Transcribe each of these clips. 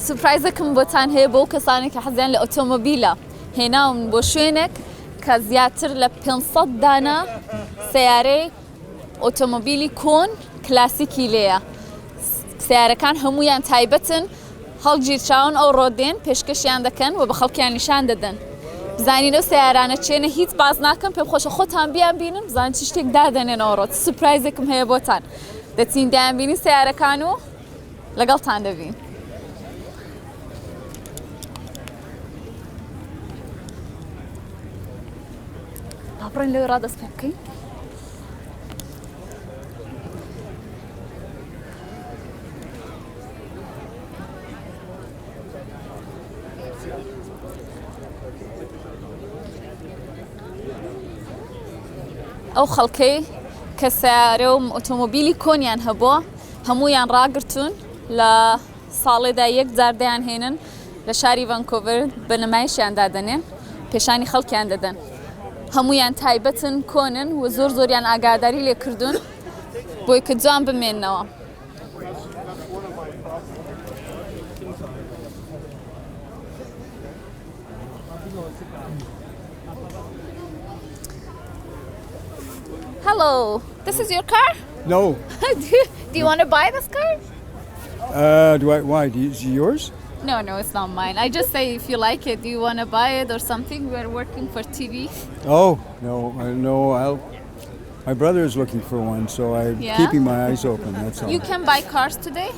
سورپرایزێکم بۆتان هەیە بۆ کەسانی کە حەزیان لە ئۆتۆمۆبیلە هێناون بۆ شوێنێک کە زیاتر لە 500 دانە سیارەی ئۆتۆمۆبیلی کۆن کلاسیکی لێیە. سیارەکان هەمویان تایبەتن، هەڵگیرچاون ئەو ڕۆدێن پێشکەشیان دەکەن و بە خەڵکیان نیشان دەدەن. بزانینەوە سیارانە چێنە هیچ باز ناکەم پێم خۆشە خۆتان بیان بینن بزان چ شتێک دادەنێنەوە ڕۆت. سورپرایزێکم هەیە بۆتان. دەچین دایان بینی سیارەکان و لەگەڵتان دەبین. بڕێن لەوێ ڕادەست پێ بکەین. ئەو خەڵکەی کە سیارە و ئۆتۆمۆبیلی کۆنیان هەبووە هەمویان ڕاگرتوون لە ساڵێدا یەک جار دەیانهێنن لە شاری ڤانکۆڤر بە نمایشیان دادەنێن پێشانی خەڵکیان دەدەن. هەمویان تایبەتن کۆنن و زۆریان ئاگاداری لێ کردوون بۆی کە جوان بمێننەوە. Hello, this is your car? No. Do you want to buy this car? Why? Is it yours? No, it's not mine. I just say if you like it, do you want to buy it or something? We're working for TV. Oh, no, my brother is looking for one, so I'm keeping my eyes open, that's all. You can buy cars today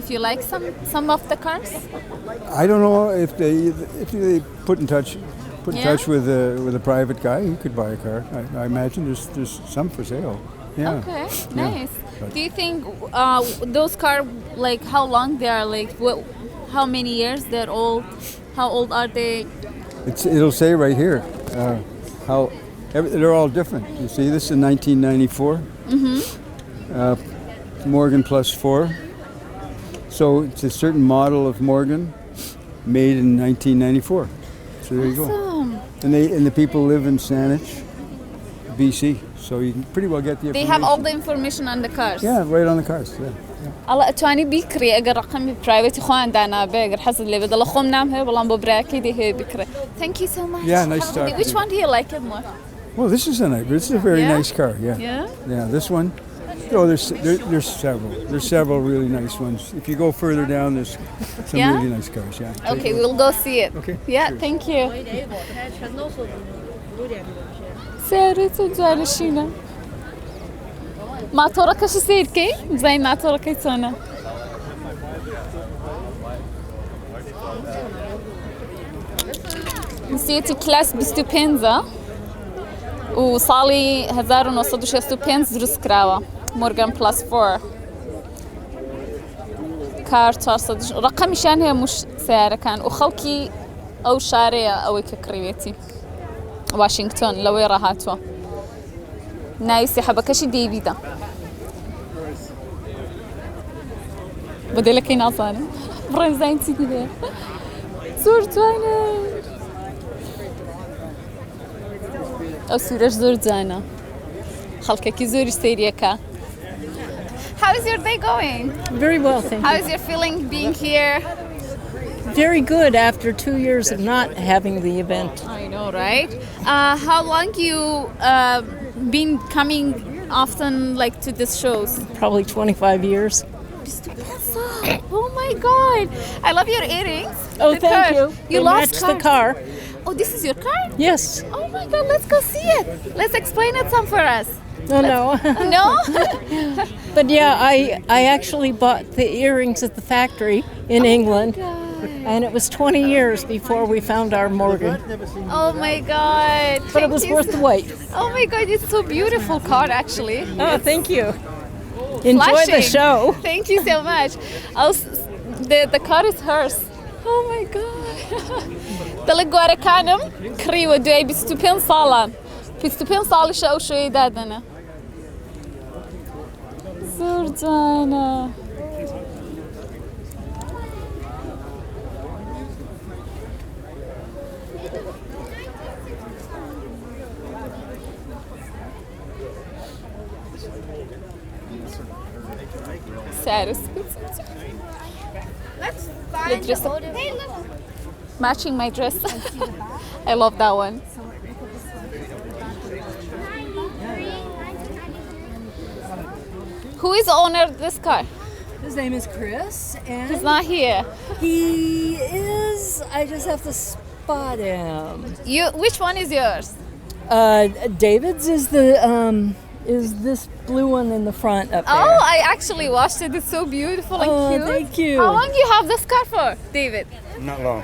if you like some of the cars. I don't know if they put in touch with a private guy, he could buy a car. I imagine there's some for sale. Yeah. Okay, nice. Do you think those cars, like how long they are, like how many years they're old? How old are they? It'll say right here they're all different. You see, this is 1994. Morgan plus 4. So it's a certain model of Morgan made in 1994. So there you go. And the people live in Saanich, BC. So you can pretty well get the information. They have all the information on the cars. Yeah, right on the cars. Yeah. الله أتواني بكري أجر رقمي برايفت خوان دانا بأجر حسب اللي بدل خم نام هي والله ببراكي دي هي بكري. Thank you so much. Yeah, nice talking. Which one do you like it more? Well, this is a very nice car. Yeah. Yeah, this one. Oh, there's several. There's several really nice ones. If you go further down, there's some really nice cars. Yeah. Okay, we'll go see it. Okay. Yeah, thank you. سيارته جالشينا. ماتورك شو سير كي؟ زي ماتورك يتونا. نسيتي كلاس بستوبينزا وصالي 1965 دروس كراوة مورغان بلاس 4 كار 400 رقم شان هي مش سيارة كان وخلكي أو شارع أو ككريتي واشنطن لوي راهاتوا نايسي حبكشي ديفيدا بدي لك ناصانه برين زين سيدي ده زرت انا او سورج زرت انا خلكك زوري سيريكا. How is your day going? Very well, thank you. How is your feeling being here? Very good after 2 years of not having the event. I know, right? How long you been coming often, like to these shows? Probably 25 years. Oh my God! I love your earrings. Oh, thank you. You they lost match the car. Oh, this is your car? Yes. Oh my God! Let's go see it. Let's explain it some for us. Oh no. No? But yeah, I actually bought the earrings at the factory in England. And it was 20 years before we found our Morgan. Oh my God. But it was worth the wait. Oh my God, it's so beautiful car actually. Oh, thank you. Enjoy the show. Thank you so much. The car is hers. Oh my God. دلقوا كانم كريوة دوي بستوبين صالة. بستوبين صالة شو شوي دادنا. زرجانا. سعر Let's The find dress- the older. Hey, look. matching my dress. I love that one. Who is the owner of this car? His name is Chris, and He's not here. he is. I just have to spot him. Which one is yours? David's is this blue one in the front up there. Oh, I actually watched it. It's so beautiful and Oh, cute. thank you. How long you have this car for, David? Not long.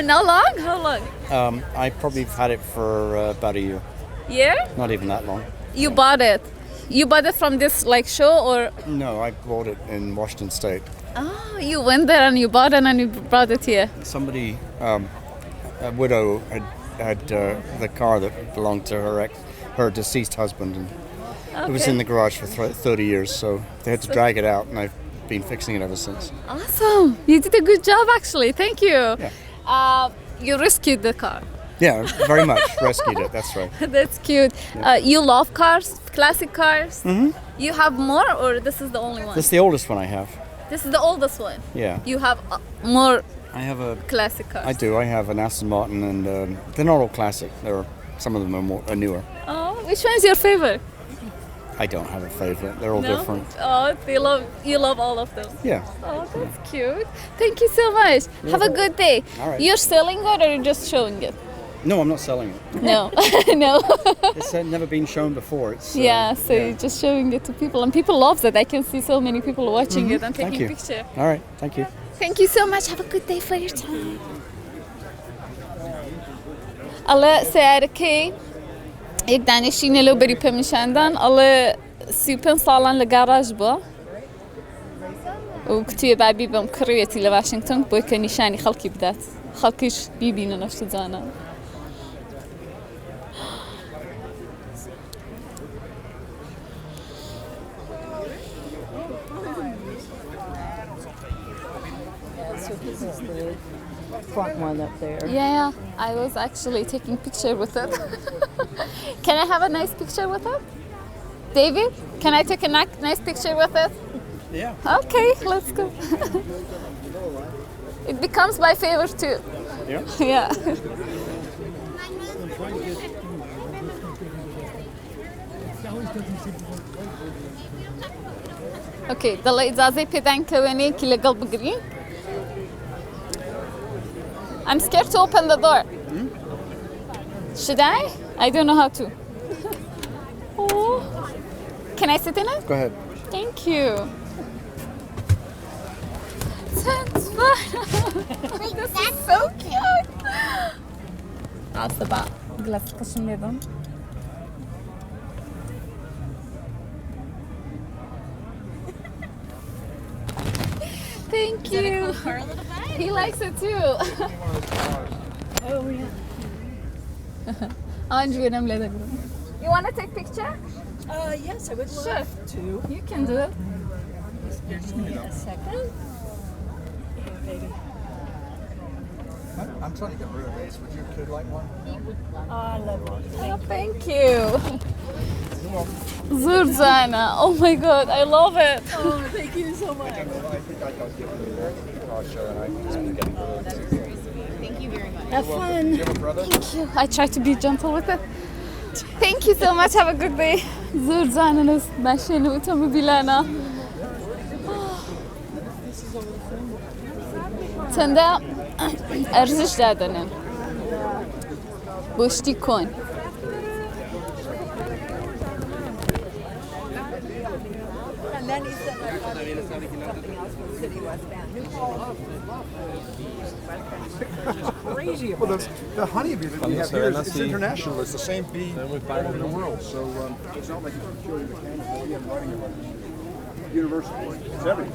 Not long? How long? I probably had it for about a year. Year? Not even that long. You bought it. You bought it from this like show or? No, I bought it in Washington State. Oh, you went there and you bought it and you brought it here. Somebody, a widow, had the car that belonged to her deceased husband, and it was in the garage for 30 years. So they had to drag it out, and I've been fixing it ever since. Awesome. You did a good job actually. Thank you. Yeah. You rescued the car. Yeah, very much rescued it. That's right. That's cute. You love cars, classic cars. Mm-hmm. You have more or this is the only one? That's the oldest one I have. This is the oldest one. Yeah. You have more I have a. classic cars. I do. I have an Aston Martin, and they're not all classic. Some of them are newer. Oh, which one is your favorite? I don't have a favorite. They're all different. Oh, you love all of them. Yeah. Oh, that's cute. Thank you so much. Have a good day. All right. You're selling it or you're just showing it? No, I'm not selling it. No, no. It's never been shown before. It's Yeah, so you're just showing it to people, and people love it. I can see so many people watching it and Thank taking you. pictures. All right. Thank you. Thank you so much. Have a good day for your time. الله سیارەکەی یەک دانیشتینە لەو بەری پێمیشاندان ئەڵێ 35 ساڵان لە گاڕاژ بووە و کتویە بابی بەم کڕوێتی لە واشنگتن بۆی کە نیشانی خەڵکی بدات خەڵکیش بیبینە نەشتە جوانە. So this is the front one up there. Yeah, I was actually taking picture with it. Can I have a nice picture with it? David, can I take a nice picture with it? Yeah. Okay, let's go. It becomes my favorite too. Yeah. Yeah. Okay, دەڵێ ئیجازەی پێدان کە وێنەیەکی لەگەڵ بگرین. I'm scared to open the door. Should I? I don't know how to. Oh. Can I sit in it? Go ahead. Thank you. That's fun. This is so cute. Aslında glass kaşınıyordum. Thank you. He likes it too. Oh yeah. You want to take picture? Yes, I would love Sure. to. You can do it. Just give me a second. I'm trying to get rid of these. Would your kid like one? Oh, I love it. Oh, thank you. Zurzana. Oh my god, I love it. Oh, thank you so much. I think I got given to her. I'll show and I can just get rid of these. Thank you very much. Have fun. Do you have a brother? Thank you. I try to be gentle with it. Thank you so much. Have a good day. Zurzana nas ماشين ئۆتۆمۆبیلانە. چەندە ئەرزش دادەنێن بۆ شتی کۆن. Crazy. Well, the honeybee that we have here is international. It's the same bee all over the world. So it's not like it's purely mechanical. I'm writing about it. Universal. It's everything.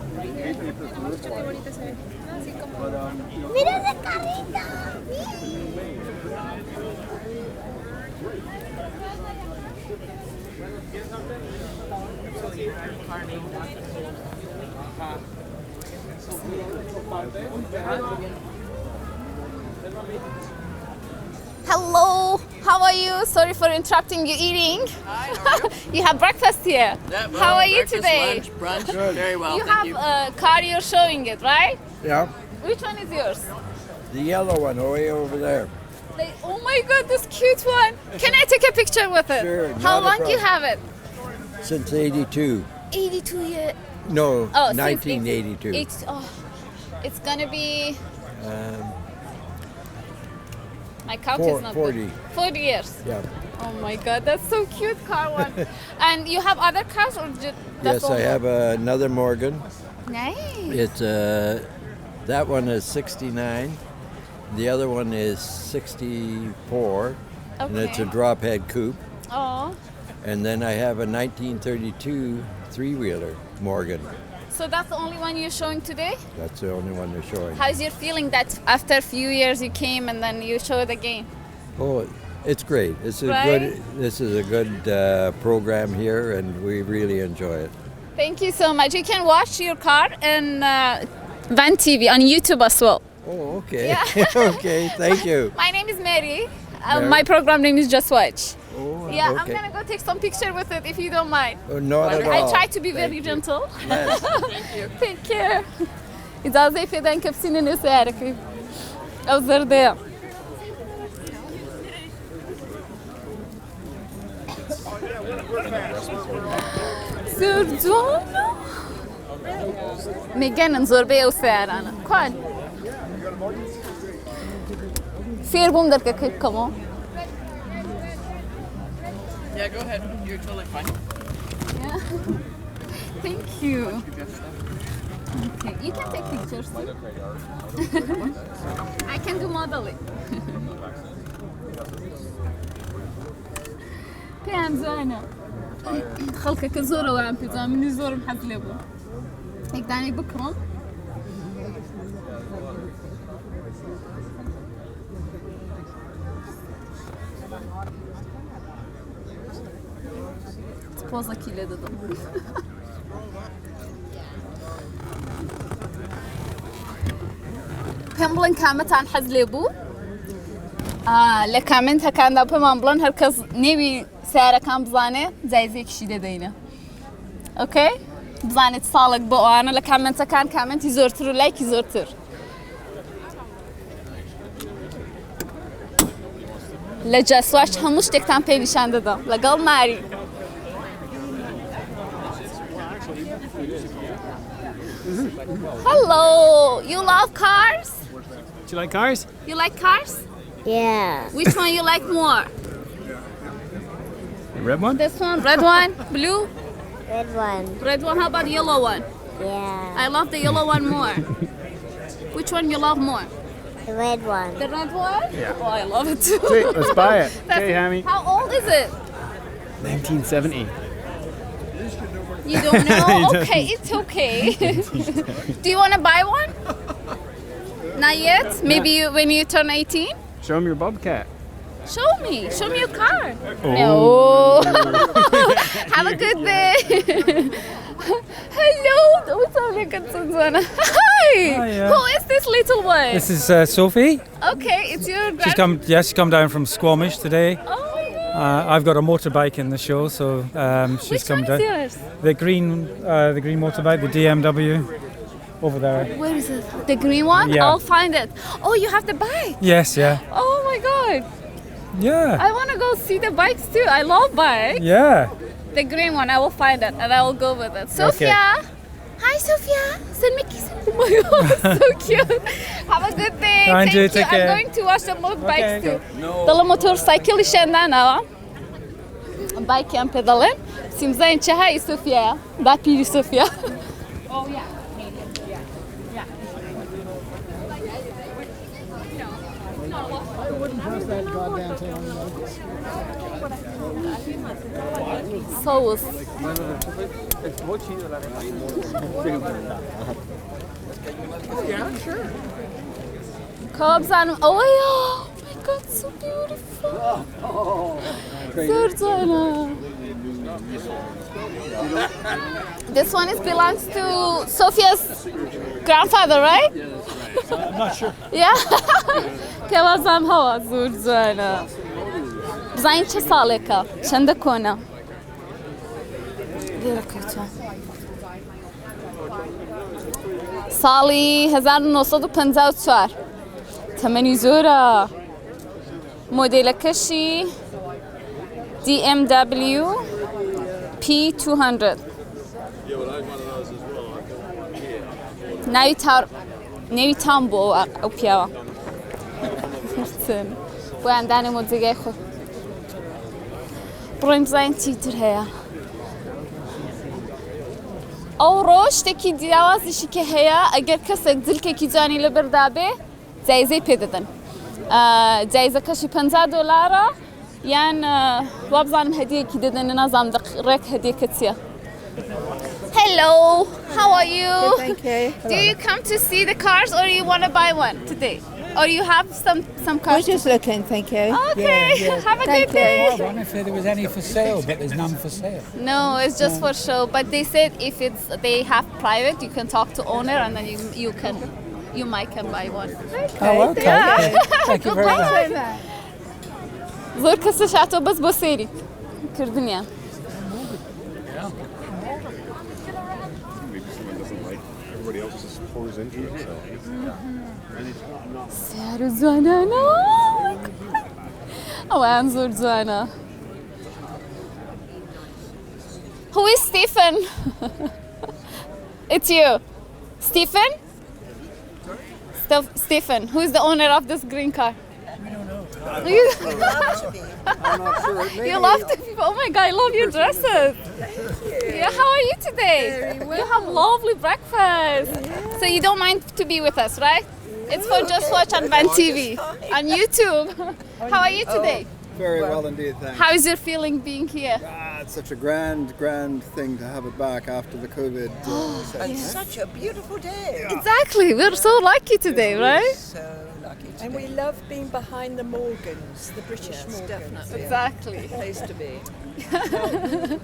Mira ese carrito. Hello. How are you? Sorry for interrupting you eating. You have breakfast here. How are you today? Lunch, brunch, very well. You thank have you. a car, you're showing it, right? Yeah, Which one is yours? the yellow one way over there. Oh my god, this cute one. Can I take a picture with it? Sure, How not a long you problem. have it? Since 82. 82 years. No, Oh, 1982. It's gonna be. Um, My count is not 40. good. 40 years. Yeah. Oh my god, that's so cute, car one. And you have other cars or just that's Yes, all I have another Morgan. Nice. It's that one is 69. The other one is 64, and it's a Okay. drop head coupe. Oh, And then I have a 1932 three-wheeler Morgan. so that's the only one you're showing today? That's the only one they're showing. How's your feeling that after a few years you came and then you show it again? Oh, it's great. This is a good program here, and we really enjoy it. Thank you so much. You can watch your car in Van TV on YouTube as well. Oh, okay. Yeah. Okay, thank you. My name is Mary. Mary. My program name is Just Watch. Oh, Yeah, okay. I'm gonna go take some picture with it if you don't mind. Oh, not at all. I try to be Thank very you. gentle. Yes. Take care. إجازة في ذنك بسنين وسعرك أو زردة. زردونا. میگن زربه و سعرانه. کن. فیر بوم در که کمو. Yeah, go ahead. You're totally fine. Yeah. Thank you. Okay, you can take pictures too. I can do modeling. پێم زانە خەڵکەکە زۆرەوە ئەم پێزان منی زۆرم حەز لێ بوو یەکدانێک بکڕم پۆزەکی لێ دەدەم پێم بڵێن کامەتان حەز لێ بوو لە کامنتەکاندا پێمان بڵێن هەر کەس نێوی سیارەکان بزانێ جایزەیەکیشی دەدەینە ئۆکەی بزانێت ساڵێک بۆ ئەوانە لە کامنتەکان کامنتی زۆرتر و لایکی زۆرتر لە جەسواش هەموو شتێکتان پێی نیشان دەدەم لەگەڵ ماری Hello, you love cars? Do you like cars? You like cars? Yeah. Which one you like more? The red one? This one, red one, blue? Red one. Red one, how about yellow one? Yeah. I love the yellow one more. Which one you love more? The red one. The red one? Yeah. Oh, I love it too. Sweet, let's buy it. That's- Okay, Hammy. How old is it? 1970. You don't know? He doesn't. Okay, it's okay. Do you want to buy one? Not yet? Maybe when you turn 18? Show him your bobcat. Show me your car. Oh. No. Have a good day. Hello. Hi. Hiya. Who is this little one? This is Sophie. Okay, it's your She's come down from Squamish today. Oh my god. I've got a motorbike in the show, so she's Which come one down. is yours? The green motorbike, the DMW, over there. Where is it? The green one? Yeah. I'll find it. Oh, you have the bike. Yes, yeah, Oh my god. yeah, I want to go see the bikes too. I love bikes. yeah. The green one, I will find it and I will go with it. Sophia. Hi, Sophia. Send me kisses. Oh my god, so cute. Have a good day. Thank you, take I'm care. going to watch the motorbikes Okay, too. The motorcycle is now. Bike and pedaling. Seems like hi, Sophia. That is Sophia. Oh yeah. Sauce. Cubs and oh yeah, my god, so beautiful. Serdzana. This one belongs to Sophia's grandfather, right? I'm not sure. Yeah. Kevazam hava Serdzana. بزانین چه ساڵێکە چەندە کۆنە لێرە کەوتووە ساڵی 1954 تەمەنی زۆرە مۆدێلەکەشی DMW P200 ناوی تام بۆ ئەو پیاوە بۆیان دانێمەوە جێگای خۆ بڕۆین بزانین چیتر هەیە ئەو ڕۆ شتێکی دیاوازیشی کە هەیە ئەگەر کەسێک جلکێکی جوانی لەبەردابێ جایزەی پێدەدەن جایزەکەشی $50 یان وا بزانم هەدیەکی دەدەن نازانم ڕێک هەدیەکە چییە Hello, how are you? Thank you. Do you come to see the cars or you want to buy one today? Or you have some cars? We're just looking, thank you. Okay, have a good day. I wonder if there was any for sale, but there's none for sale. No, it's just for show. But they said if they have private, you can talk to owner and then you might can buy one. Oh, okay. Yeah. Thank you very much. زۆر کەسە شاتۆ بەس بۆ سێری کردنیان سیار و جوانانە ئەویان زۆر جوانە Who is Stephen? It's you. Stephen? Stephen, who is the owner of this green car? I'm not sure. You love the people. Oh my god, I love your dresses. Yeah, how are you today? You have lovely breakfast. So you don't mind to be with us, right? It's for Just Watch on Van TV, on YouTube. How are you today? Very well indeed, thanks. How is your feeling being here? It's such a grand thing to have it back after the COVID. It's such a beautiful day. Exactly. We're so lucky today, right? So lucky today. And we love being behind the Morgans, the British Morgans. Definitely. Exactly. Place to be.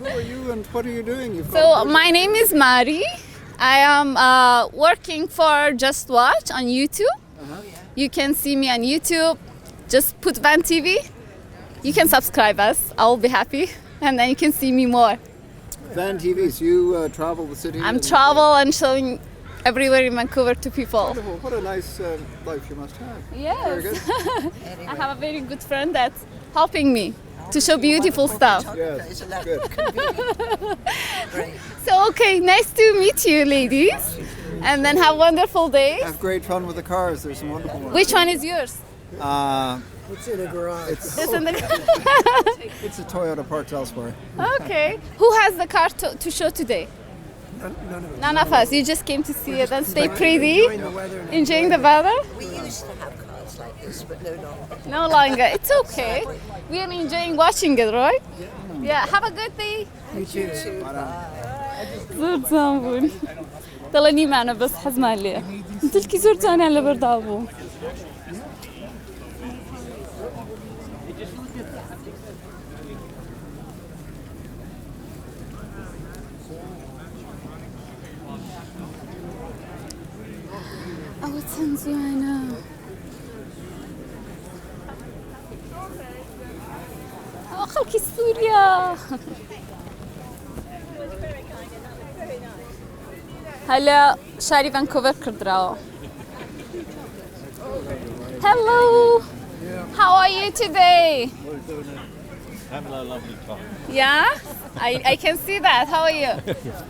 Who are you and what are you doing? So my name is Mari. I am working for Just Watch on YouTube. You can see me on YouTube. Just put Van TV. You can subscribe us. I'll be happy. And then you can see me more. Van TV, so you travel the city? I'm travel and showing everywhere in Vancouver to people. Wonderful. What a nice life you must have. Yes. Very good. I have a very good friend that's helping me to show beautiful stuff. Yes, good. So, okay, nice to meet you, ladies. And then have a wonderful day. Have great fun with the cars. There's some wonderful ones. Which one is yours? It's in a garage. It's in the It's a Toyota parked elsewhere. Okay. Who has the car to show today? None of us. You just came to see it and stay pretty. Enjoying the weather? We used to have cars like this, but no longer. No longer. It's okay. We are enjoying watching it, right? Yeah. Have a good day. You too. زۆر جوان بوون دەڵێ نیمانە بەس حەزمان لێ دڵکی زۆر جوانیان لەبەردا بوو ئەوە چەند جوانە ئەوە خەڵکی سووریا هلا شاري فانكوفر كردراو. Hello. How are you today? Having a lovely time. Yeah? I can see that. How are you?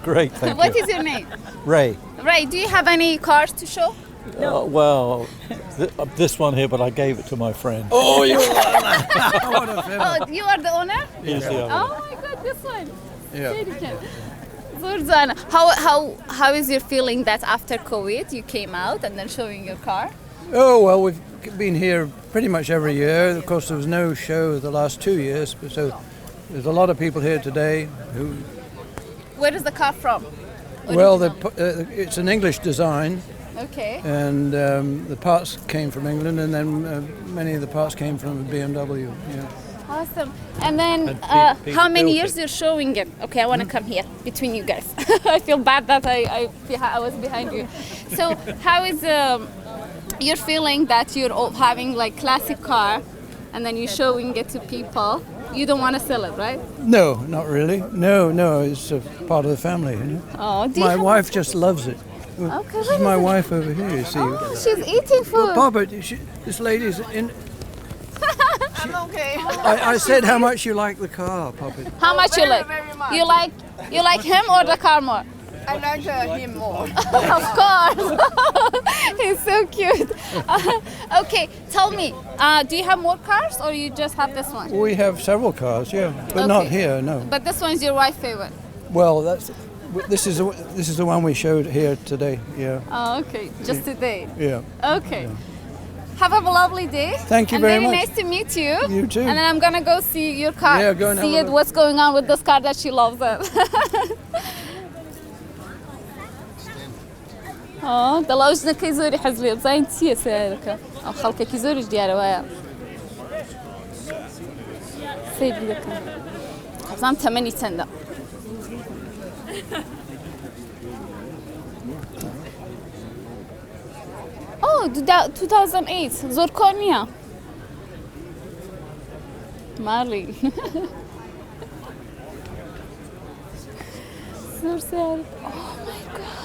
Great, thank you. What is your name? Ray. Ray, do you have any cars to show? Well, this one here, but I gave it to my friend. Oh, you Oh, you are the owner? He's the owner. Oh my god, this one. Yeah. How is your feeling that after COVID you came out and then showing your car? Oh, well, we've been here pretty much every year. Of course, there was no show the last 2 years, so there's a lot of people here today who... Where is the car from? Well, it's an English design. Okay. And the parts came from England, and then many of the parts came from BMW. Yeah. Awesome. And then how many years you're showing it? Okay, I want to come here between you guys. I feel bad that I was behind you. So how is your feeling that you're having like classic car and then you're showing it to people You don't want to sell it, right? No, not really. No, it's a part of the family. You know? Oh, do you My have- wife just loves it. Okay, This what is my is it? wife over here, you see. Oh, she's eating food. Papa, this lady's in... I'm okay. I said how much you like the car, Papa. How much you like? Very much. You like him or the car more? I like him more. Of course. He's so cute. Okay, tell me, do you have more cars or you just have this one? We have several cars, yeah, but not Okay. here, no. But this one's your wife's favorite. Well, this is the one we showed here today, yeah. Oh, okay. Just today. Yeah. Okay. Have a lovely day. Thank you very much. Very nice to meet you. You too. And then I'm gonna go see your car. Yeah, go and have see a it. look. What's going on with this car that she loves it. دەڵا ژنەکەی زۆری حەز لێ بزانین چییە سیارەکە ئەو خەڵکێکی زۆریش دیارە وایە سەیری دەکەم حەزام تەمەنی چەندە Oh, 2008 زۆر کۆن نییە ماڵی زۆر سیارە Oh my God.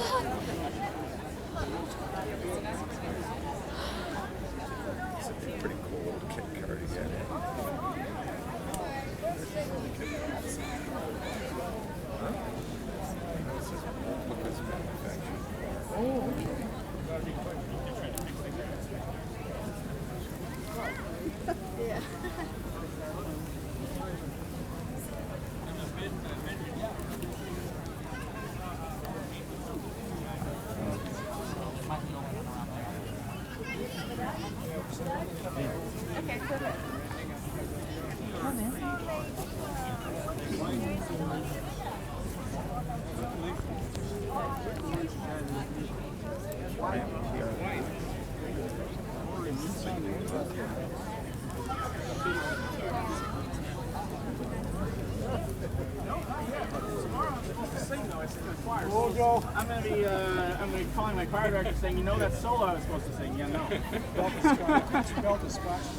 Well, Joel, I'm gonna be calling my choir director saying, you know that solo I was supposed to sing. Yeah, no.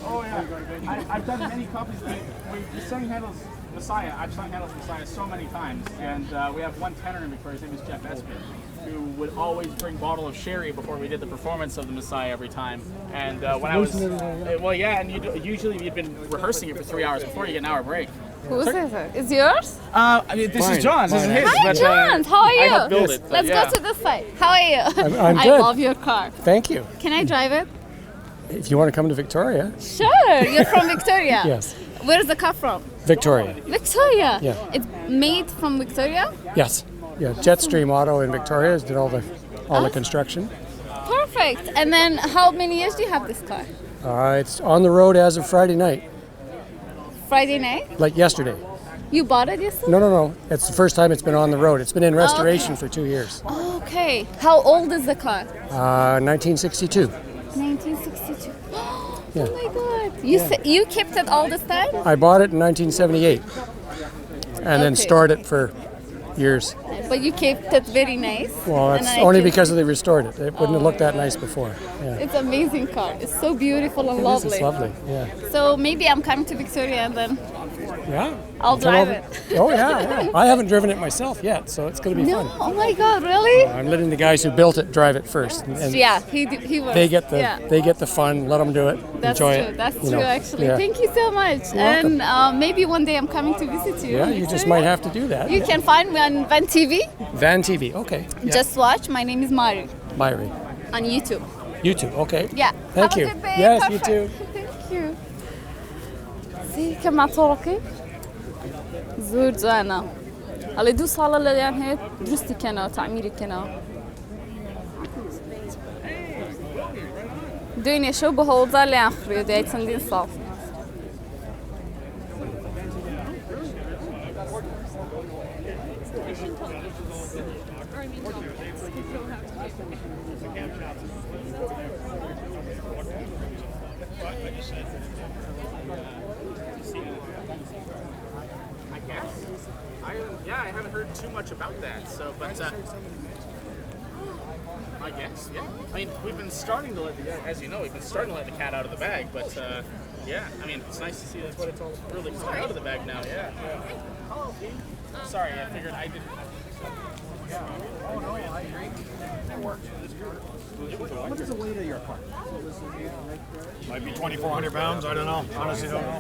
Oh yeah. I've done many copies. We sang Handel's Messiah. I've sung Handel's Messiah so many times, and we have one tenor in Victoria. His name is Jeff Esper, who would always bring a bottle of sherry before we did the performance of the Messiah every time. And when I was, well, yeah, and usually you'd been rehearsing it for 3 hours before you get an hour break. Who's this? Is yours? I mean, this is John's. This is his. Hi, but, John. How are you? I helped build it. Let's go to this side. How are you? I'm I good. love your car. Thank you. Can I drive it? If you want to come to Victoria. Sure. You're from Victoria. Yes. Where's the car from? Victoria. Victoria. Yeah. It's made from Victoria? Yes. Yeah. Jetstream Auto in Victoria did all the construction. Perfect. And then how many years do you have this car? It's on the road as of Friday night. Friday night? Like yesterday. You bought it yesterday? No. It's the first time it's been on the road. It's been in restoration for 2 years. Okay. How old is the car? 1962. 1962. Yeah. Oh my God. You kept it all this time? I bought it in 1978 and then Okay. stored it for years. But you kept it very nice. Well, And it's I only can- because they restored it. It wouldn't have looked that nice before. Yeah. It's an amazing car. It's so beautiful and It is, lovely. it's lovely. Yeah. So maybe I'm coming to Victoria and then Yeah. I'll Come drive over. it. Oh yeah. I haven't driven it myself yet, so it's going to be No, fun. oh my God, really? I'm letting the guys who built it drive it first, and Yeah, he was. they get the yeah. they get the fun. Let them do it. That's enjoy true. it. That's you true, know. actually. Yeah. Thank you so much. You're welcome. And maybe one day I'm coming to visit you. Yeah, in you just Victoria. might have to do that. You can find me on Van TV. Van TV. Okay. Yeah. Just watch. My name is Mari Myri. on YouTube. YouTube. Okay. Yeah. Thank Have you. A good day. Yes, Perfect. you too. Thank you. See, كم مع طرقي زور جانا على دو صالة ليان هيك درستي كنا تعميري كنا دنيا شو بهوضة ليان خريو دايت سندين صاف I haven't heard too much about that. So, but I guess, yeah. I mean, we've been starting to let as you know, we've been starting to let the cat out of the bag, but yeah, I mean, it's nice to see that's what it's all really coming out of the bag now, yeah. Sorry, I figured I didn't. Oh, no, I agree. That works. What is the weight of your car? Might be 2,400 pounds. I don't know. Honestly, don't know.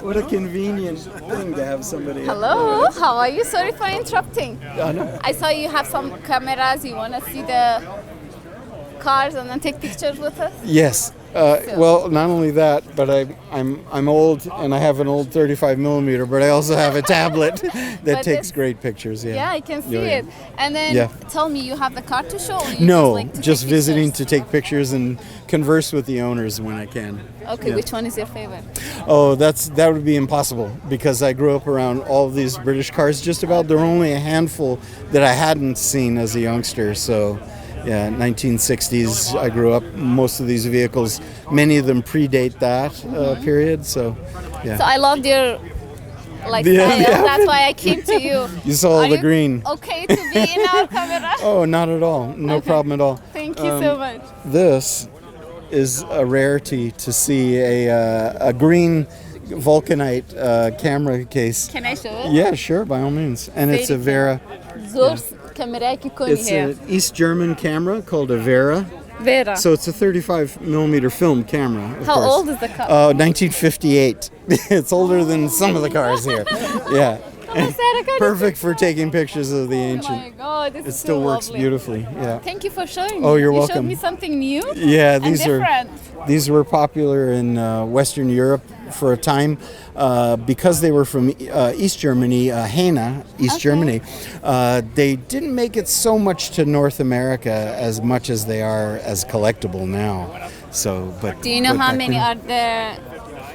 What a convenient thing to have somebody. Hello, how are you? Sorry for interrupting. No. I saw you have some cameras. You want to see the cars and then take pictures with us? Yes. Well, not only that, but I'm old and I have an old 35 millimeter, but I also have a tablet that takes great pictures. Yeah. Yeah, I can see it. And then tell me, you have the car to show? Or you No, just, just visiting to take pictures and converse with the owners when I can. Okay, which one is your favorite? Oh, that would be impossible because I grew up around all of these British cars. Just about there were only a handful that I hadn't seen as a youngster. So. Yeah, 1960s, I grew up. Most of these vehicles, many of them predate that period, so yeah. So I loved your style, that's why I came to you. You saw the green. Okay to be in our camera? Oh, not at all. No problem at all. Thank you so much. This is a rarity to see a green vulcanite camera case. Can I show it? Yeah, sure, by all means. And it's a Vera. It's an East German camera called a Vera. Vera. So it's a 35 millimeter film camera. How old is the car? 1958. It's older than some of the cars here. Yeah. Perfect for taking pictures of the ancient. Oh my God, this it is still so works lovely. beautifully. Yeah. Thank you for showing me. Oh, you're welcome. You showed me something new. Yeah, and these were popular in Western Europe for a time because they were from East Germany, Hena, East Germany. They didn't make it so much to North America as much as they are as collectible now. So, but do you know how many are there?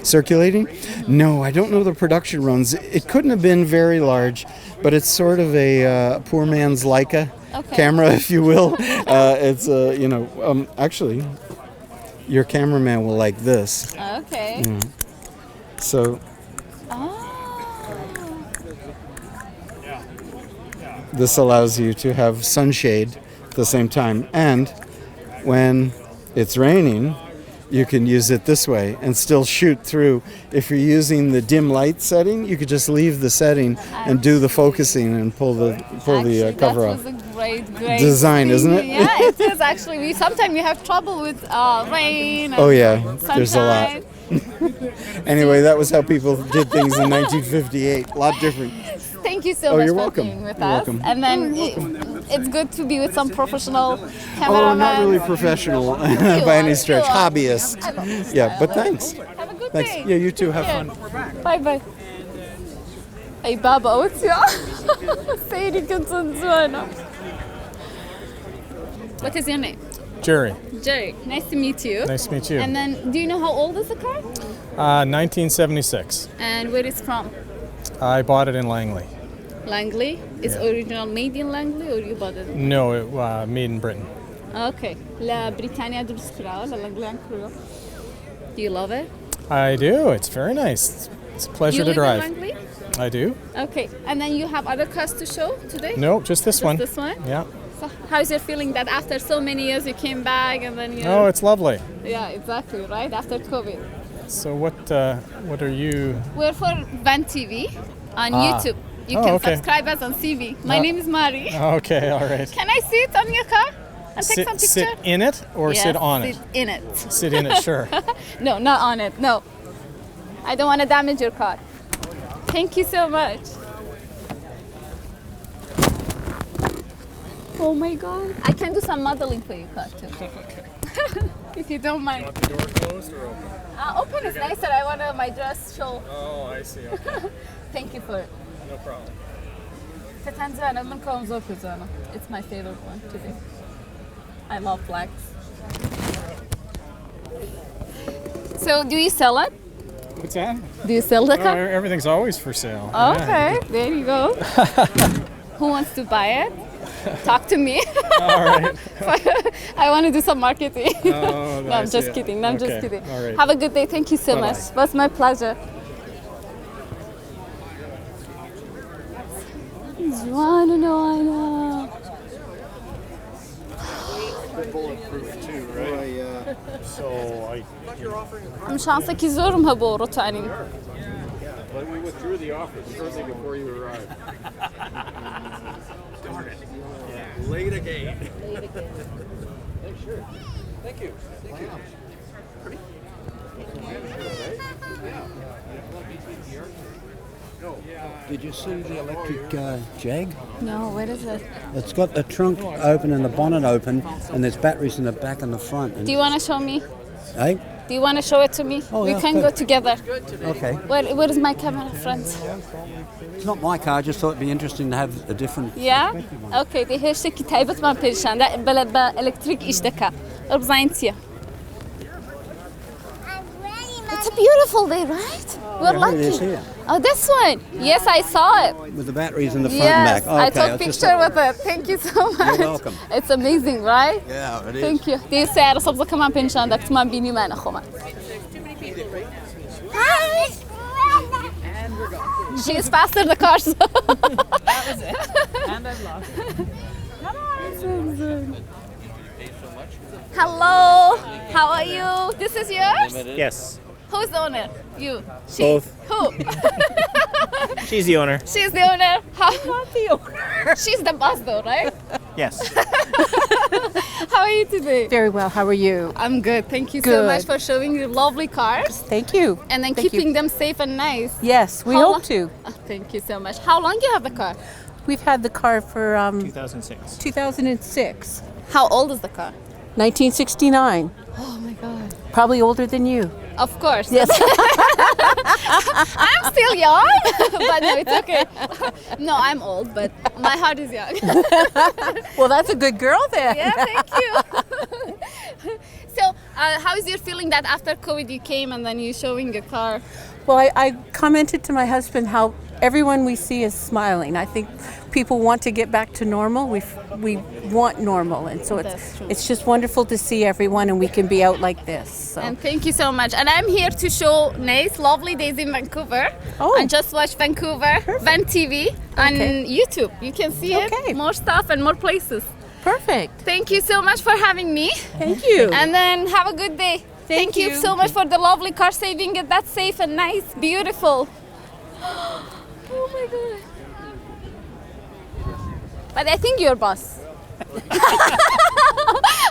Circulating? No, I don't know the production runs. It couldn't have been very large, but it's sort of a poor man's Leica camera, if you will. It's actually, your cameraman will like this. Okay. So, this allows you to have sunshade at the same time, and when it's raining, you can use it this way and still shoot through. If you're using the dim light setting, you could just leave the setting and do the focusing and pull the cover off. That was a great design, thing. Isn't it? Yeah, it is actually. Sometimes we have trouble with rain. Oh yeah, sunshine. There's a lot. Anyway, that was how people did things in 1958. A lot different. Thank you so much you're for welcome. being with You're us. welcome. And then it's good to be with some professional cameraman. Oh, not really professional by any stretch. Hobbyist. Yeah, but thanks. Have a good Thanks. day. Yeah, you too. Have fun. Bye bye. Hey, Baba, what's your? What is your name? Jerry. Jerry. Nice to meet you. Nice to meet you. And then, do you know how old is the car? 1976. And where it's from? I bought it in Langley. Langley? It's original made in Langley or you bought it? No, it made in Britain. Okay. La Britannia درست كراو la Langley كراو. Do you love it? I do. It's very nice. It's a pleasure to drive. You live in Langley? I do. Okay. And then you have other cars to show today? No, just this one. This one? Yeah. So how's your feeling that after so many years you came back and then you... Oh, it's lovely. Yeah, exactly, right? After COVID. So what are you? We're for Van TV on YouTube. You can subscribe us on CV. My name is Mari. Okay, all right. Can I sit on your car and take some pictures? Sit in it or sit on it? Sit in it. Sit in it, sure. No, not on it, no. I don't want to damage your car. Thank you so much. Oh my God. I can do some modeling for your car too. If you don't mind. You want the door closed or open? Open is nicer. I want my dress show. Oh, I see. Okay. Thank you for it. No problem. It's my favorite one today. I love blacks. So, do you sell it? What's that? Do you sell the car? Everything's always for sale. Okay, Yeah. there you go. Who wants to buy it? Talk to me. All right. I want to do some marketing. Oh, No, I'm just kidding. I'm just kidding. All right. Have a good day. Thank you so Bye-bye. much. It was my pleasure. bulletproof too, right? So ئەم شانسێکی زۆرم هەبوو بۆ ڕۆتوانین. But we withdrew the offer shortly before you arrived. Darn it. Yeah. Late again. Sure. Thank you. Thank you. Did you see the electric Jag? No, where is it? It's got the trunk open and the bonnet open, and there's batteries in the back and the front. Do you want to show me? Eh? Do you want to show it to me? Oh, we yeah, can good. go together. Okay. Where is my camera, friend? It's not my car, I just thought it'd be interesting to have a different... Yeah? Okay, دي هي شتێکی تایبەتمان پێشان بە ئەلکتریک ئیش دەکا. بزانین چییە؟ It's a beautiful day, right? We're lucky. Oh, this one. Yes, I saw it. With the batteries in the front and back. Yes, I took a picture with it. Thank you so much. You're welcome. It's amazing, right? Yeah, it is. Thank you. دي سيارة سبزة كمان بينشان دك تمان بيني ما نخوما. Hi. She is faster the cars. That was it. And I've lost it. Hello. How are you? This is yours? Yes. Who's the owner? You. She. Both. Who? She's the owner. She's the owner. How? Not the owner. She's the boss though, right? Yes. How are you today? Very well. How are you? I'm good. Thank you so much for showing your lovely cars. Thank you. And then keeping them safe and nice. Yes, we hope to. Thank you so much. How long do you have the car? We've had the car for 2006. 2006. How old is the car? 1969. Oh my God. Probably older than you. Of course. Yes. I'm still young, but no, it's okay. No, I'm old, but my heart is young. Well, that's a good girl then. Yeah, thank you. So, how is your feeling that after COVID you came and then you're showing your car? Well, I commented to my husband how everyone we see is smiling. I think people want to get back to normal. We want normal, and so it's just wonderful to see everyone, and we can be out like this. So. And thank you so much. And I'm here to show nice, lovely days in Vancouver. Oh. And just watch Vancouver, Van TV on YouTube. You can see it, more stuff and more places. Perfect. Thank you so much for having me. Thank you. And then have a good day. Thank you so much for the lovely car, saving it that safe and nice, beautiful. Oh my God. But I think you're boss.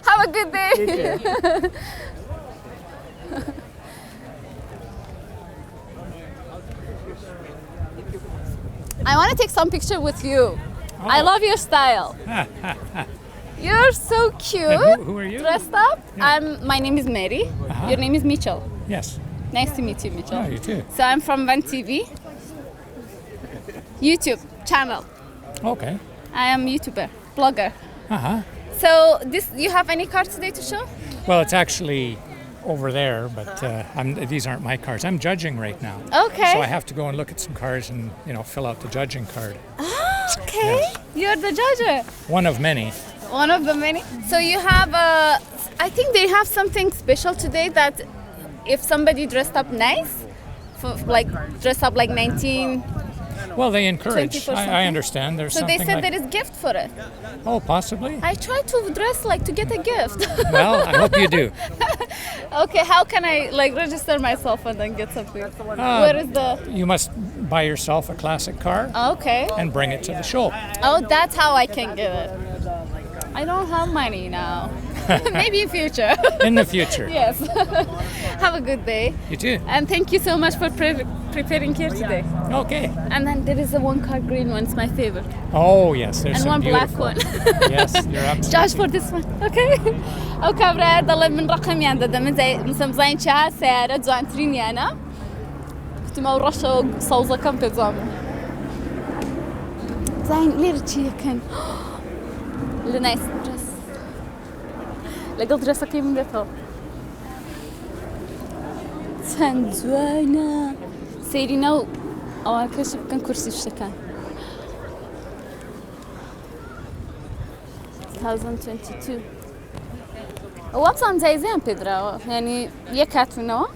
Have a good day. I want to take some picture with you. I love your style. You're so cute. Who are you? Dressed up. My name is Mary. Your name is Mitchell. Yes. Nice to meet you, Mitchell. Oh, you too. So I'm from Van TV. YouTube channel. Okay. I am YouTuber, blogger. Uh-huh. So you have any cars today to show? Well, it's actually over there, but these aren't my cars. I'm judging right now. Okay. So I have to go and look at some cars and, fill out the judging card. Ah, okay. Yes. You're the judge. One of many. One of the many. So you have I think they have something special today that if somebody dressed up nice, dressed up like 19... Well, they encourage. I understand. There's so something they said there is gift for it. Oh, possibly. I try to dress to get a gift. Well, I hope you do. Okay, how can I register myself and then get something? Where is the? You must buy yourself a classic car. Okay. And bring it to the show. Oh, that's how I can get it. I don't have money now. Maybe in future. In the future. Yes. Have a good day. You too. And thank you so much for preparing here today. Okay. And then there is a one car green one, it's my favorite. Oh yes, there's and some one beautiful. Black one. Yes, you're absolutely. Judge for this one. Okay. أو كبرى ضل من رقم ياندا ده من زي مسمزين شها سيارة جوان ترينيانا. كنت ما ورشة صوزة كم تزام. زين ليرتشي كان. لنايس درس. لقيت درسك يوم ده. سنزوانا. سيرينا أو كشف كان كرسي شكان. 2022. وابصم زي زين بيدرا يعني يكاتونو.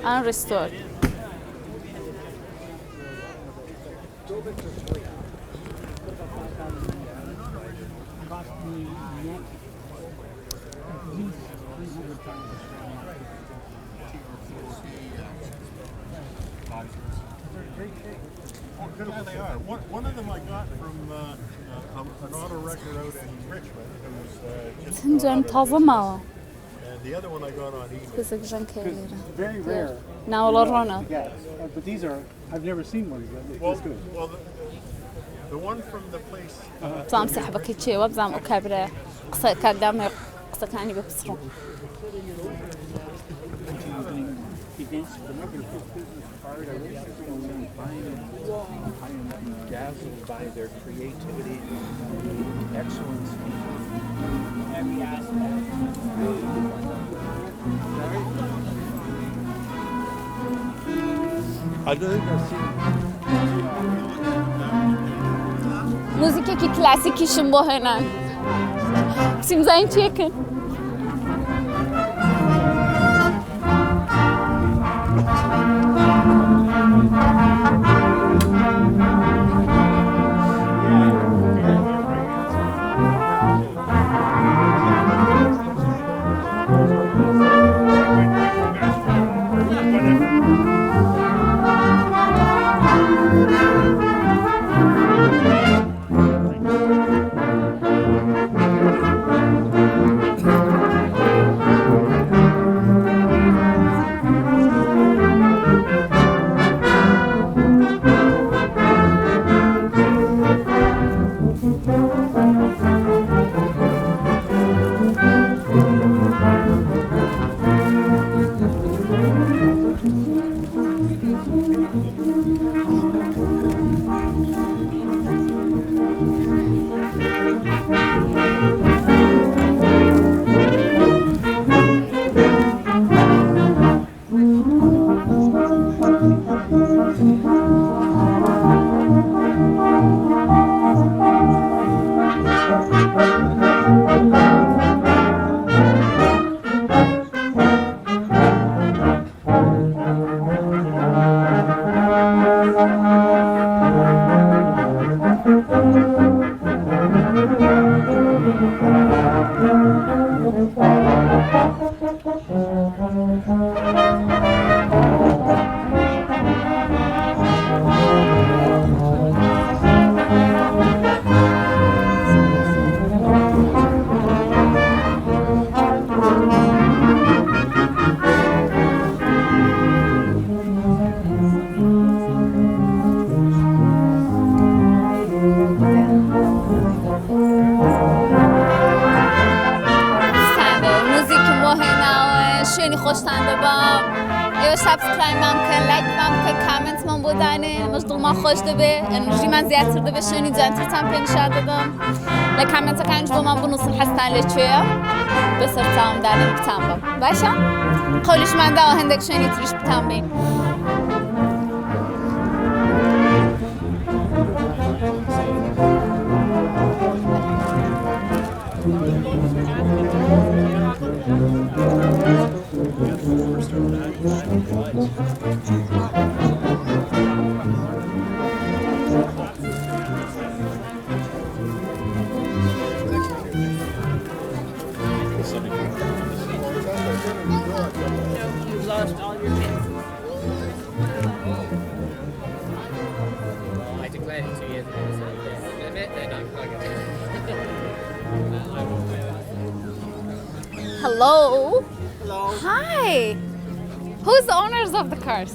Unrestored. Yeah, they are. One of them I got from an auto record out in Richmond. It was just سنجان تازة معه. and the other one I got on eBay. بس جان كيليرا. Very rare. Now Lorona. Yes, but these are. I've never seen one this good. Well, the one from the place. بزعم سحبك يتشي وبزعم أكبر قصة كدام قصة كاني ببصرو. Dazzled by their creativity, excellence in every aspect. موزیکێکی کلاسیکیشم بۆ هێنان سیمزین چیەکەن سبسکرایبم کن، لایکم کن، کامنتم بودنه، مجدول ما خوش دبه، انرژی من زیادتر دبه شونی جانترتم پنشاد دادم. لکامنت کانش با من بنوصل حسن لچویا، بسرتام دارم بتام با. باشه؟ قولش من دا هندک شونی تریش بتام بین. You've lost all your kids. I declared it 2 years ago, so they're not plugging in. Hello. Hello. Hi. Who's the owners of the cars?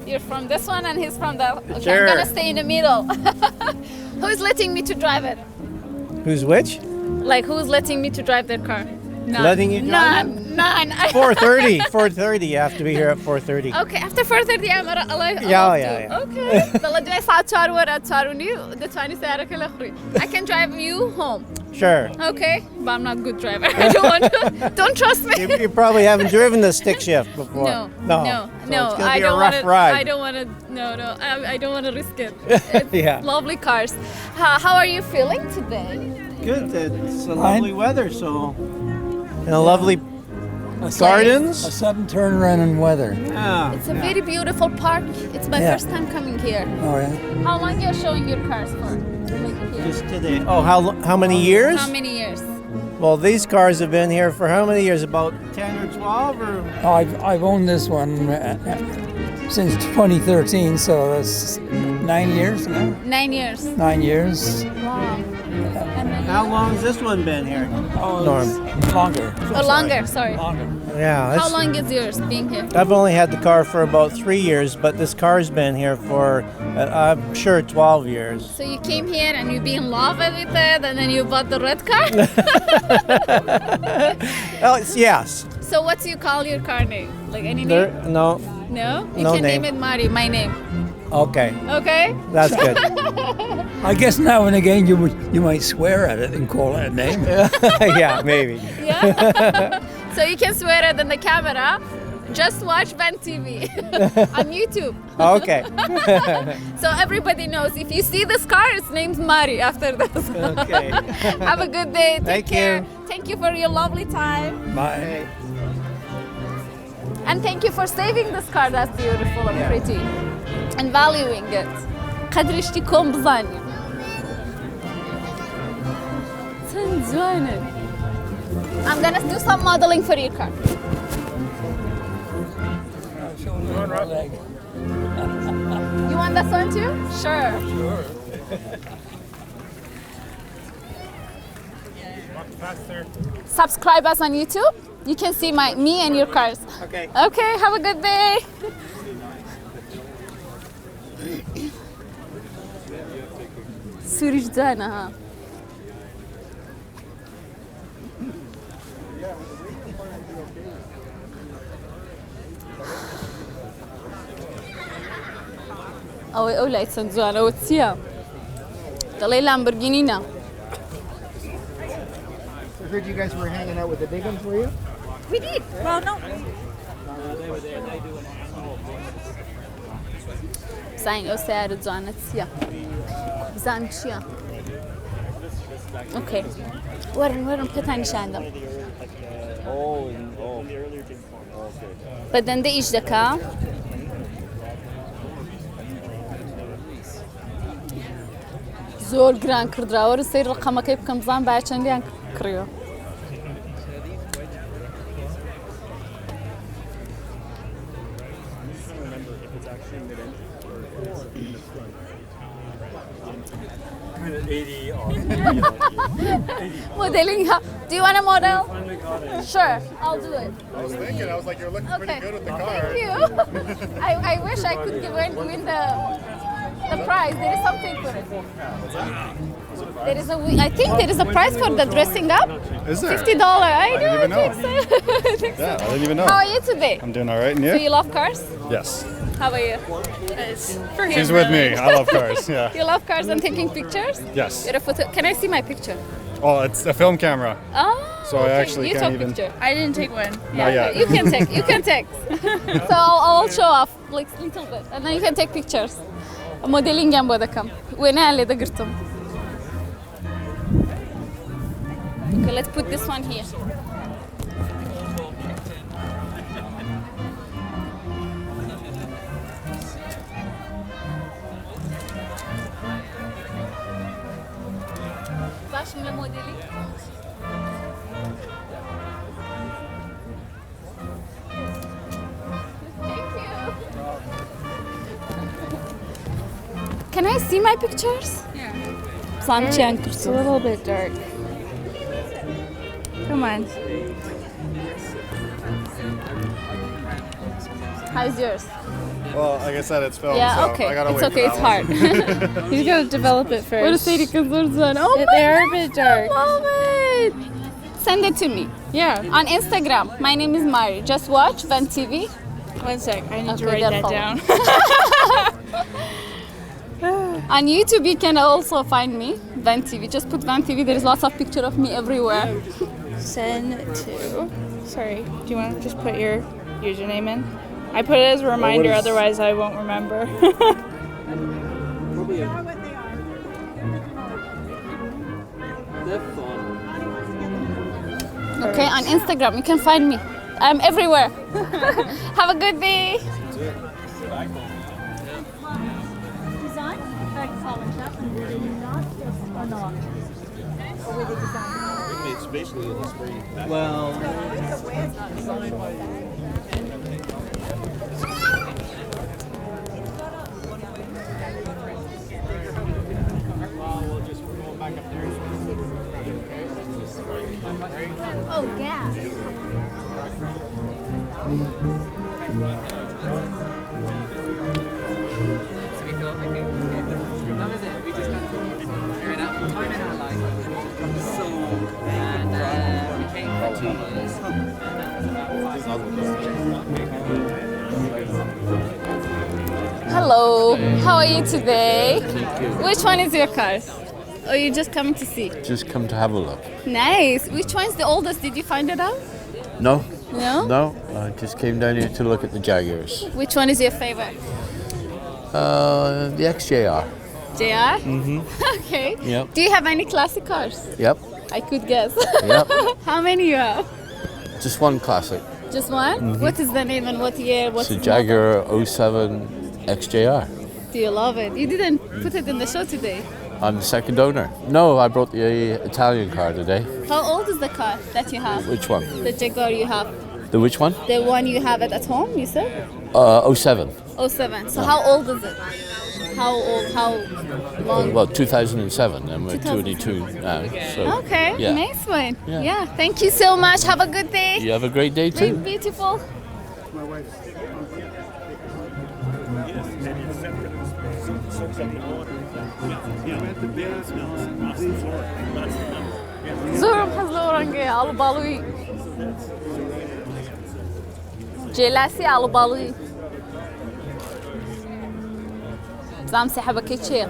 You're from this one and he's from the... Okay, Sure. I'm gonna stay in the middle. Who's letting me to drive it? Who's which? Like, who's letting me to drive their car? None. Letting you drive None. 4:30. 4:30. You have to be here at 4:30. Okay, after 4:30 I'm allowed Yeah. Okay. The لدي ساعة 4 ورا 4 دتواني سيارة كل أخري. I can drive you home. Sure. Okay, but I'm not a good driver. I don't want to. Don't trust me. You probably haven't driven the stick shift before. No. So it's gonna I be a don't rough want to. ride. I don't want to. No. I don't want to risk it. It's Yeah. lovely cars. How are you feeling today? Good. It's a lovely weather, so and a lovely Gardens? A sudden turnaround in weather. It's a very beautiful park. It's my first time coming here. Oh, yeah? How long are you showing your cars for? Just today. Oh, how many years? How many years? Well, these cars have been here for how many years? About 10 or 12? Or? Oh, I've owned this one since 2013, so that's 9 years now. 9 years. 9 years. Wow. How long has this one been here? Oh, Norm. Longer. Oh, longer, sorry. Yeah. How long is yours being here? I've only had the car for about 3 years, but this car's been here for, I'm sure, 12 years. So you came here and you be in love with it, and then you bought the red car? Oh, yes. So what do you call your car name? Like any name? No. No? You No can name. name it Mari, my name. Okay. Okay? That's good. I guess now and again you might swear at it and call it a name. Yeah, maybe. Yeah? So you can swear it in the camera. Just watch Ben TV on YouTube. Okay. So everybody knows if you see this car, it's named Mari after this. Okay. Have a good day. Take Thank care. you. Thank you for your lovely time. Bye. And thank you for saving this car. That's beautiful and pretty. And valuing it. قدر اشتكون بظاني. I'm gonna do some modeling for your car. You want this one too? Sure. Subscribe us on YouTube. You can see me and your cars. Okay. Okay, have a good day. سوري جدانة ها. أو لا يتسنزوان أو تسيا. طلعي لامبورجينينا. I heard you guys were hanging out with the big ones, were you? We did. Well, no. They were there. They do an animal Saying أو سيارة جوانا تسيا. بزان تشيا. Okay. ورن بتاني شاندم. بدن ده إيش دكا. زۆر گران کردراوە سەیر ڕقەمەکەی بکەم بزان با چەندیان کڕیوە. Modeling. Do you want a model? Sure, I'll do it. I was thinking, I was like, you're looking pretty good with the car. Thank you. I wish I could win the prize. There is something for it. There is I think there is a prize for the dressing up. Is there? $50. I didn't even know. think so. Yeah, I didn't even know. How are you today? I'm doing all right, and you? So you love cars? Yes. How are you? For She's with me. I love cars, yeah. You love cars and taking pictures? Yes. You're a photo. Can I see my picture? Oh, it's a film camera. Oh. So I actually you can't took even. Picture. I didn't take one. Not yet. You can take. You can take. So I'll show off like a little bit, and then you can take pictures. Modeling جنبه ده كم. وين اللي ده قرتم. Okay, let's put this one here. باش من الموديلي. Can I see my pictures? Yeah. It's a little bit dark. Come on. How's yours? Well, like I said, it's film, Yeah, so okay. I gotta It's wait okay, for it's that hard. You gotta develop it first. What a city concerns. Oh They are a bit dark. I love it. Send it to me. Yeah. On Instagram. My name is Mari. Just watch Van TV. One sec. I need to write that down. On YouTube, you can also find me, Van TV. Just put Van TV. There is lots of pictures of me everywhere. Send to. Sorry. Do you want to just put your username in? I put it as a reminder, otherwise I won't remember. Okay, on Instagram, you can find me I'm everywhere. Have a good day. It's basically a spray. Well, Oh, gas. Hello, how are you today? Which one is your car? Or are you just coming to see? Just come to have a look. Nice. Which one's the oldest? Did you find it out? No. No? No, I just came down here to look at the Jaguars. Which one is your favorite? The XJR. JR? Mm-hmm. Okay. Yep. Do you have any classic cars? Yep. I could guess. Yep. How many you have? Just one classic. Just one? Mhm. What is the name and what year? What's It's a the model? Jaguar 07 XJR. Do you love it? You didn't put it in the show today. I'm the second owner. No, I brought the Italian car today. How old is the car that you have? Which one? The Jaguar you have. The which one? The one you have it at home, you said? 07. 07. So how old is it? How old? How long? Well, 2007, and we're 2000. 22 now. So, Okay, yeah. nice one. Yeah. Yeah, thank you so much. Have a good day. You have a great day Very too. beautiful. زورم حزل اورنگه آلو بالوی جلاسی آلو بالوی زام سحبه كيتشي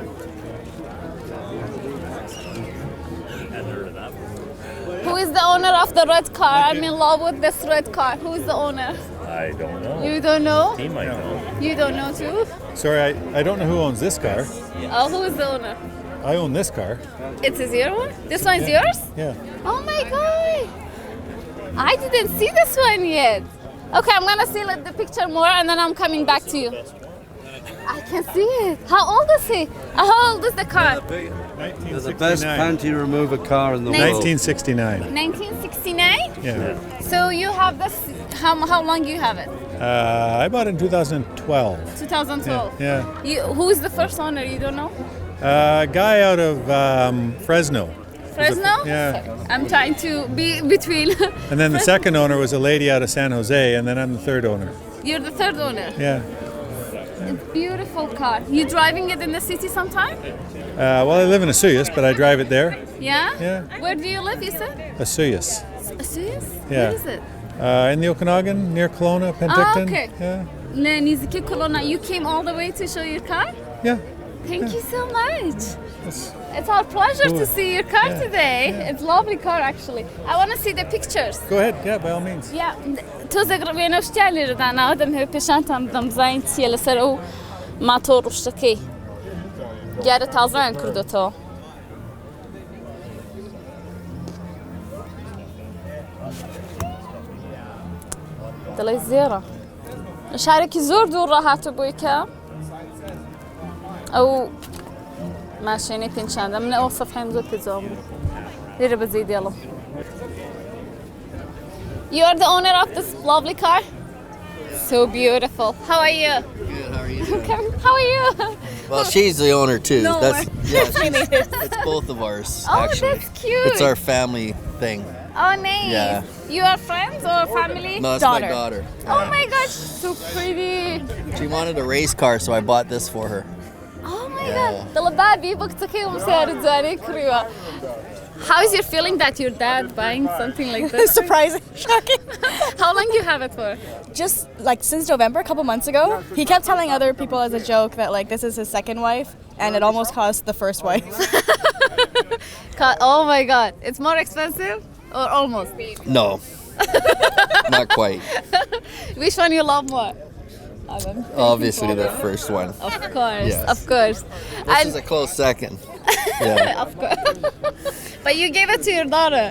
Who is the owner of the red car? I'm in love with this red car. Who is the owner? I don't know. You don't know? He might know. You don't know too? Sorry, I don't know who owns this car. Oh, who is the owner? I own this car. It is your one? This one is yours? Yeah. Oh my god! I didn't see this one yet. Okay, I'm gonna see the picture more and then I'm coming back to you. I can see it. How old is he? How old is the car? They're the best panty remover car in the world. 1969. 1969? Yeah. So you have this, how long you have it? I bought it in 2012. 2012? Yeah. Who is the first owner, you don't know? A guy out of Fresno. Fresno? Yeah. I'm trying to be between. And then the second owner was a lady out of San Jose, and then I'm the third owner. You're the third owner? Yeah. It's a beautiful car. You driving it in the city sometime? Well, I live in Asuyas, but I drive it there. Yeah? Yeah. Where do you live, you said? Asuyas. Asuyas? Yeah. Where is it? In the Okanagan, near Kelowna, Penticton. Okay. Yeah. Niziki Kelowna. You came all the way to show your car? Yeah. Thank you so much. It's our pleasure to see your car today. It's a lovely car, actually. I want to see the pictures. Go ahead. Yeah, by all means. Yeah. تۆزێک ڕوێنە شتیان لێرەداناوە دەمهێ پێشانتان بدەم بزانین چیە لەسەر ئەو ماتۆر ڕوشتەکەی دیارە تازایان کردوتەوە دڵی زێرە شارێکی زۆر دوور ڕاهاتە بۆی کە ئەو ماشێنەی پێنجشاندە منە ئەو سەفحەیم زۆر پێجوام بوو لێرە بەجێی دێڵم You are the owner of this lovely car? So beautiful. How are you? Good, how are you? How are you? Well, she's the owner too. No, It's both of ours, Oh, actually. that's cute. It's our family thing. Oh, nice. Yeah. You are friends or family? No, it's my daughter. Oh my gosh, so pretty. She wanted a race car, so I bought this for her. Oh my god. Dalababi bukhtaki umsiyar kriwa. How is your feeling that your dad buying something like this? Surprising, shocking. How long do you have it for? Just like since November, a couple months ago. He kept telling other people as a joke that like this is his second wife, and it almost cost the first wife. Oh my god, it's more expensive or almost? No, not quite. Which one you love more? Obviously, the first one. Of course, Yes. of course. This is a close second. Yeah. Of course. But you gave it to your daughter.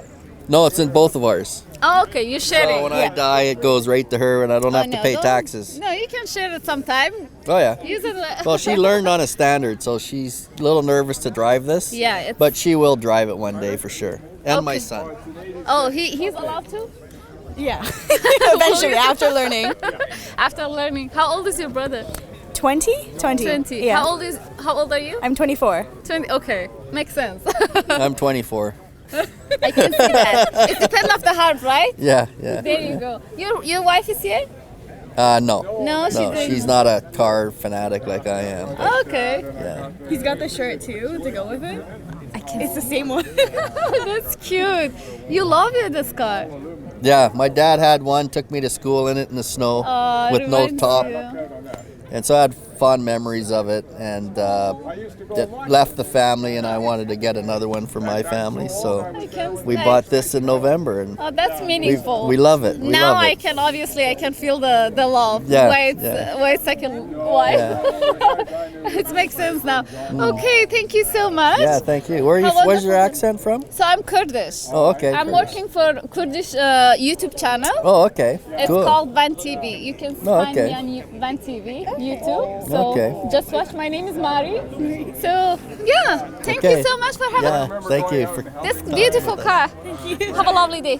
No, it's in both of ours. Oh, okay, you share So it. when I die, it goes right to her, and I don't have to pay taxes. No, you can share it sometime. Oh yeah. Use it. Well, she learned on a standard, so she's a little nervous to drive this. Yeah, it's- But she will drive it one day for sure. And my son. Oh, he's allowed to? Yeah. Eventually, after learning. After learning. How old is your brother? 20? 20. 20. Yeah. How old are you? I'm 24. 20. Okay, makes sense. I'm 24. I can see that. It depends of the heart, right? Yeah, yeah. There you go. Your wife is here? No. No, She's not a car fanatic like I am. Okay. Yeah. He's got the shirt too to go with it. It's the same one. That's cute. You love this car. Yeah, my dad had one, took me to school in it in the snow with no reminds top. you. And so I had fond memories of it, and left the family, and I wanted to get another one for my family. So we bought this in November, and Oh, that's meaningful. we love it. We now love I it. can obviously feel the love. Yeah, Why it's second wife. It makes sense now. Okay, thank you so much. Yeah, thank you. Where's your accent from? So I'm Kurdish. Oh, okay. I'm Kurdish. working for Kurdish YouTube channel. Oh, okay. It's Cool. called Van TV. You can Oh, find okay. me on Van TV, YouTube. So Okay. just watch. My name is Mari. So yeah, thank you Okay. so much for having Yeah, thank you for this beautiful car. Have a lovely day.